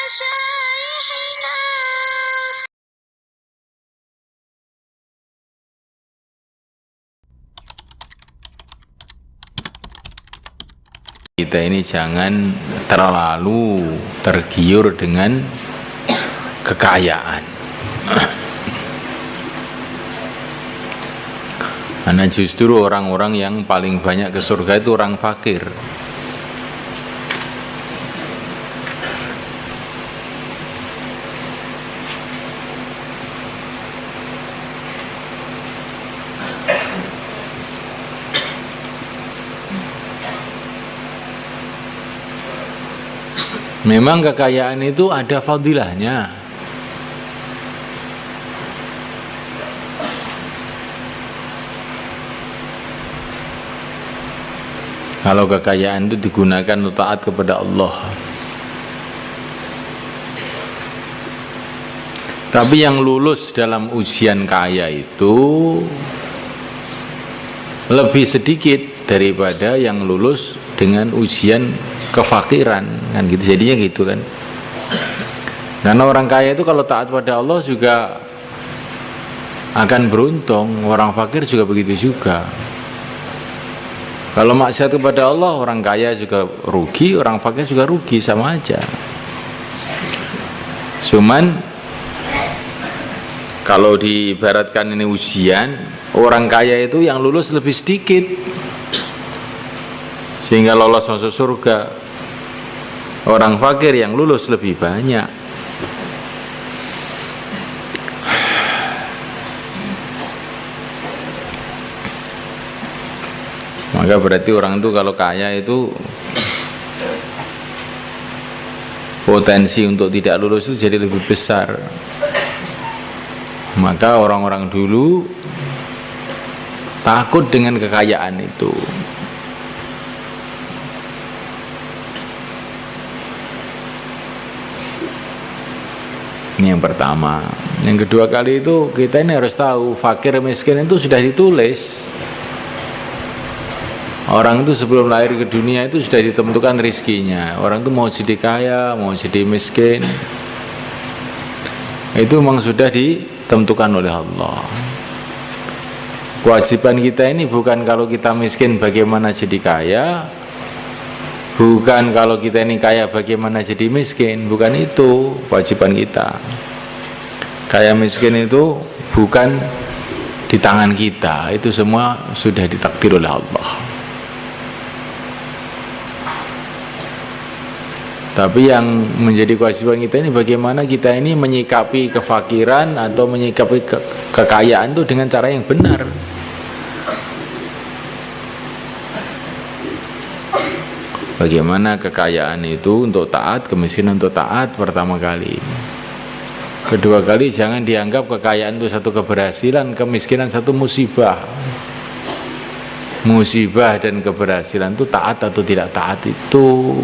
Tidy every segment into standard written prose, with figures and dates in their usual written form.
مشايخنا. Kita ini jangan terlalu tergiur dengan kekayaan. Karena justru orang-orang yang paling banyak ke surga itu orang fakir. Memang kekayaan itu ada fadilahnya. Kalau kekayaan itu digunakan untuk taat kepada Allah. Tapi yang lulus dalam ujian kaya itu lebih sedikit daripada yang lulus dengan ujian kefakiran, kan gitu, jadinya gitu kan. Karena orang kaya itu kalau taat pada Allah juga akan beruntung, orang fakir juga begitu juga. Kalau maksiat kepada Allah, orang kaya juga rugi, orang fakir juga rugi, sama aja. Cuman kalau diibaratkan ini ujian, orang kaya itu yang lulus lebih sedikit sehingga lolos masuk surga. Orang fakir yang lulus lebih banyak. Maka berarti orang itu kalau kaya itu potensi untuk tidak lulus itu jadi lebih besar. Maka orang-orang dulu takut dengan kekayaan itu. Ini yang pertama. Yang kedua kali itu kita ini harus tahu fakir miskin itu sudah ditulis. Orang itu sebelum lahir ke dunia itu sudah ditentukan rizkinya. Orang itu mau jadi kaya, mau jadi miskin, itu memang sudah ditentukan oleh Allah. Kewajiban kita ini bukan kalau kita miskin bagaimana jadi kaya, bukan kalau kita ini kaya bagaimana jadi miskin, bukan itu kewajiban kita. Kaya miskin itu bukan di tangan kita, itu semua sudah ditakdir oleh Allah. Tapi yang menjadi kewajiban kita ini bagaimana kita ini menyikapi kefakiran atau menyikapi kekayaan itu dengan cara yang benar. Bagaimana kekayaan itu untuk taat, kemiskinan untuk taat pertama kali. Kedua kali jangan dianggap kekayaan itu satu keberhasilan, kemiskinan satu musibah. Musibah dan keberhasilan itu taat atau tidak taat itu.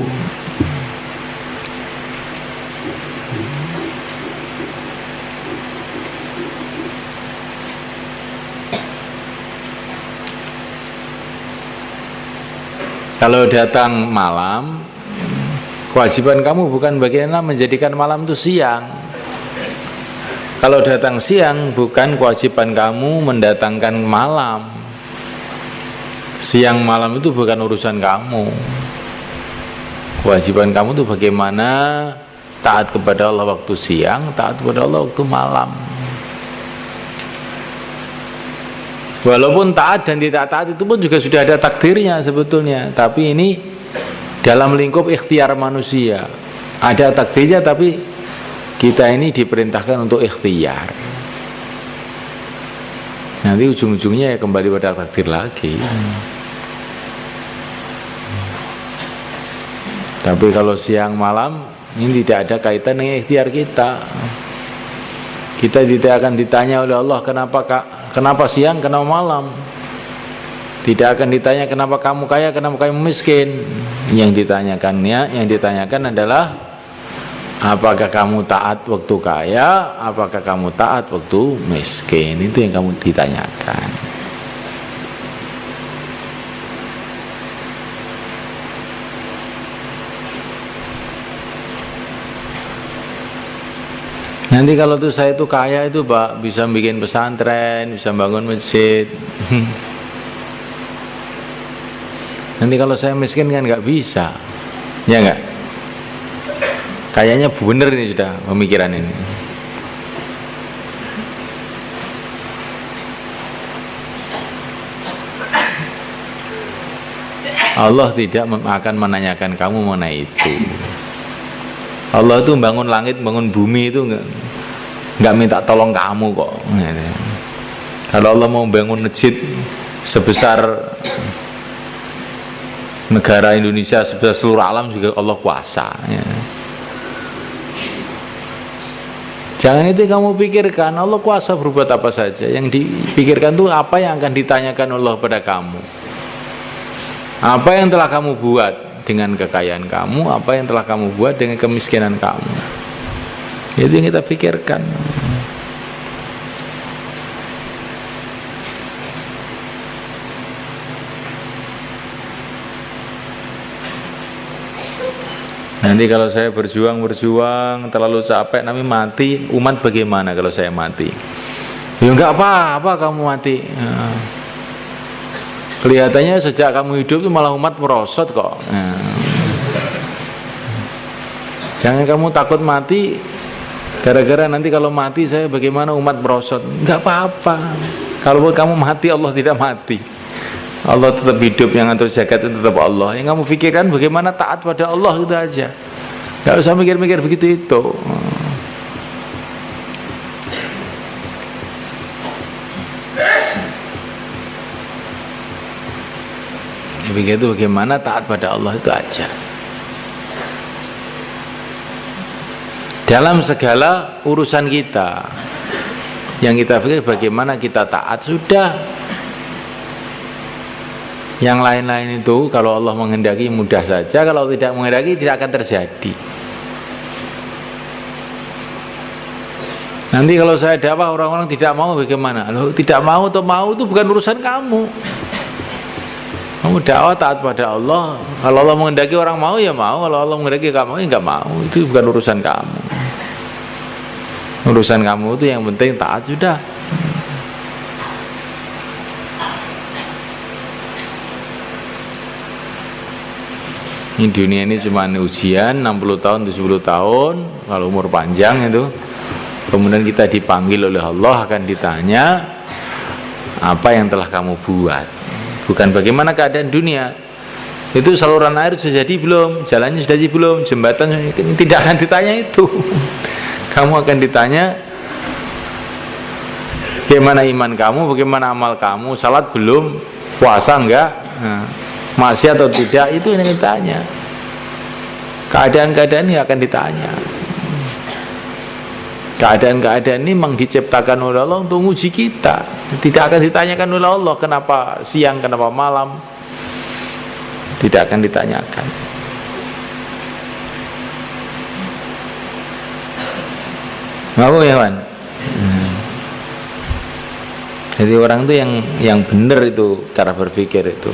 Kalau datang malam, kewajiban kamu bukan bagaimana menjadikan malam itu siang. Kalau datang siang, bukan kewajiban kamu mendatangkan malam. Siang malam itu bukan urusan kamu. Kewajiban kamu itu bagaimana taat kepada Allah waktu siang, taat kepada Allah waktu malam. Walaupun taat dan tidak taat itu pun juga sudah ada takdirnya sebetulnya. Tapi ini dalam lingkup ikhtiar manusia. Ada takdirnya tapi kita ini diperintahkan untuk ikhtiar. Nanti ujung-ujungnya ya kembali pada takdir lagi. Tapi kalau siang malam ini tidak ada kaitan dengan ikhtiar kita. Kita tidak akan ditanya oleh Allah kenapa siang, kenapa malam. Tidak akan ditanya kenapa kamu kaya, kenapa kamu miskin. Yang ditanyakan adalah apakah kamu taat waktu kaya, apakah kamu taat waktu miskin. Itu yang kamu ditanyakan. Nanti kalau tuh saya tuh kaya itu Pak, bisa bikin pesantren, bisa bangun masjid. Nanti kalau saya miskin kan nggak bisa, ya nggak? Kayaknya bener ini sudah pemikiran ini. Allah tidak akan menanyakan kamu mengenai itu. Allah itu bangun langit, bangun bumi itu nggak minta tolong kamu kok. Kalau Allah mau bangun masjid sebesar negara Indonesia, sebesar seluruh alam juga Allah kuasa. Ya. Jangan itu kamu pikirkan, Allah kuasa berbuat apa saja. Yang dipikirkan itu apa yang akan ditanyakan Allah pada kamu. Apa yang telah kamu buat dengan kekayaan kamu, apa yang telah kamu buat dengan kemiskinan kamu. Itu yang kita pikirkan. Nanti kalau saya berjuang terlalu capek, nanti mati, umat bagaimana kalau saya mati? Ya enggak apa-apa kamu mati. Kelihatannya sejak kamu hidup itu malah umat merosot kok. Jangan kamu takut mati gara-gara nanti kalau mati saya bagaimana umat merosot. Enggak apa-apa. Kalau kamu mati, Allah tidak mati. Allah tetap hidup, yang ngatur jagat itu tetap Allah. Yang kamu pikirkan bagaimana taat pada Allah itu aja. Enggak usah mikir-mikir begitu itu. Begitu bagaimana taat pada Allah itu aja. Dalam segala urusan kita, yang kita pikir bagaimana kita taat sudah. Yang lain-lain itu kalau Allah menghendaki mudah saja, kalau tidak menghendaki tidak akan terjadi. Nanti kalau saya dakwah orang-orang tidak mau bagaimana? Loh, tidak mau atau mau itu bukan urusan kamu. Kamu dakwah taat pada Allah. Kalau Allah menghendaki orang mau ya mau, kalau Allah menghendaki enggak mau ya enggak mau. Itu bukan urusan kamu. Urusan kamu itu yang penting taat sudah. Ini dunia ini cuma ujian 60 tahun 70 tahun kalau umur panjang itu. Kemudian kita dipanggil oleh Allah, akan ditanya apa yang telah kamu buat. Bukan bagaimana keadaan dunia. Itu saluran air sudah jadi belum, jalannya sudah jadi belum, jembatan tidak akan ditanya itu. Kamu akan ditanya bagaimana iman kamu, bagaimana amal kamu, salat belum, puasa enggak, maksiat atau tidak, itu yang ditanya. Keadaan-keadaan ini akan ditanya. Keadaan-keadaan ini memang diciptakan oleh Allah untuk menguji kita. Tidak akan ditanyakan oleh Allah kenapa siang, kenapa malam. Tidak akan ditanyakan. Mau ya Wan? Jadi orang itu yang benar itu cara berpikir itu.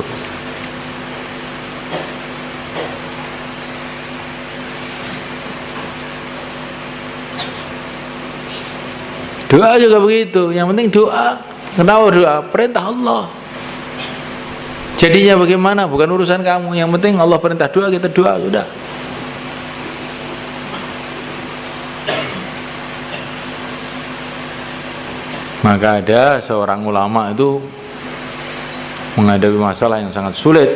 Doa juga begitu, yang penting doa. Kenapa doa? Perintah Allah. Jadinya bagaimana? Bukan urusan kamu. Yang penting Allah perintah doa, kita doa sudah. Maka ada seorang ulama itu menghadapi masalah yang sangat sulit.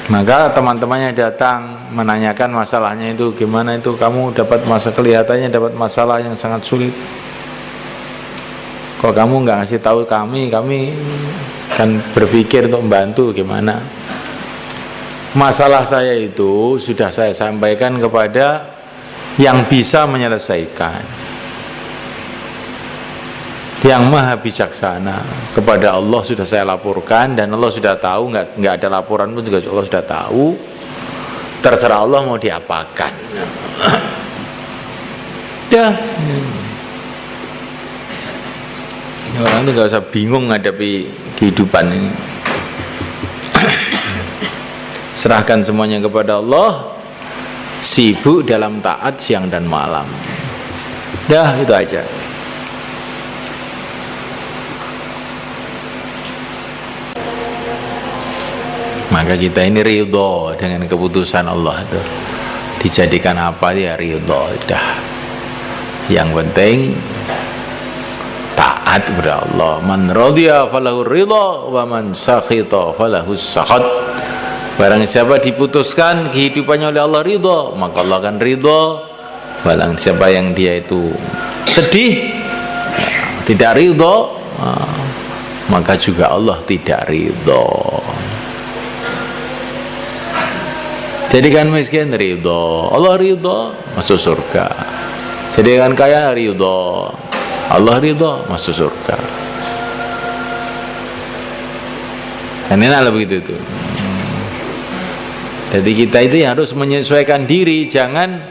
Maka teman-temannya datang menanyakan masalahnya itu gimana itu, kamu dapat kelihatannya dapat masalah yang sangat sulit. Kok kamu nggak ngasih tahu kami kan berpikir untuk membantu gimana. Masalah saya itu sudah saya sampaikan kepada yang bisa menyelesaikan, yang maha bijaksana. Kepada Allah sudah saya laporkan dan Allah sudah tahu, nggak ada laporan pun juga Allah sudah tahu. Terserah Allah mau diapakan. Ya. Orang itu nggak usah bingung menghadapi kehidupan ini. Serahkan semuanya kepada Allah. sibuk dalam taat siang dan malam. Dah, itu aja. Maka kita ini ridho dengan keputusan Allah itu. Dijadikan apa ya ridho dah. Yang penting taat kepada Allah. Man radhiya falahu ridha wa man sakhita falahu sakhat. Barang siapa diputuskan kehidupannya oleh Allah ridha, maka Allah akan ridha. Barang siapa yang dia itu sedih, tidak ridha, maka juga Allah tidak ridha. Jadikan miskin ridha, Allah ridha, masuk surga. Jadikan kaya ridha, Allah ridha, masuk surga. Kan enak begitu itu. Jadi kita itu harus menyesuaikan diri. Jangan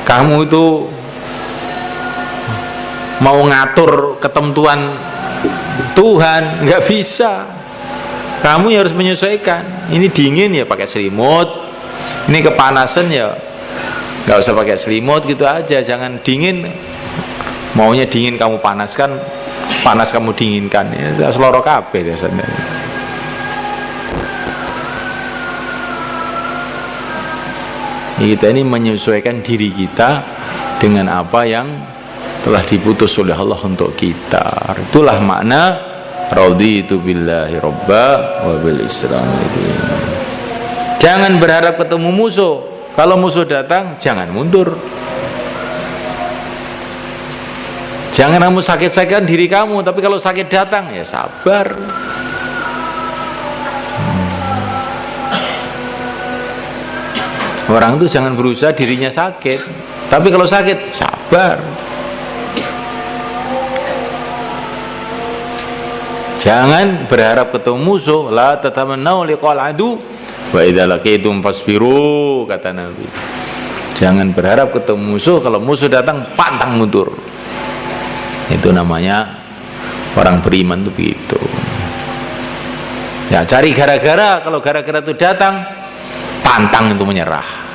kamu itu mau ngatur ketentuan Tuhan, nggak bisa. Kamu harus menyesuaikan. Ini dingin ya pakai selimut, ini kepanasan ya nggak usah pakai selimut gitu aja. Jangan dingin, maunya dingin kamu panaskan, panas kamu dinginkan. Ya seloro kabeh biasanya. Kita ini menyesuaikan diri kita dengan apa yang telah diputus oleh Allah untuk kita. Itulah makna raditu billahi robba wa bil Islam. Jangan berharap ketemu musuh. Kalau musuh datang, jangan mundur. Jangan kamu sakit-sakitkan diri kamu, tapi kalau sakit datang, ya sabar. Orang itu jangan berusaha dirinya sakit, tapi kalau sakit, sabar. Jangan berharap ketemu musuh. La tatamannau liqal adu wa idza laqitum fasbiru, kata Nabi. Jangan berharap ketemu musuh, kalau musuh datang pantang mundur. Itu namanya orang beriman itu begitu. Ya cari gara-gara, kalau gara-gara itu datang pantang itu menyerah.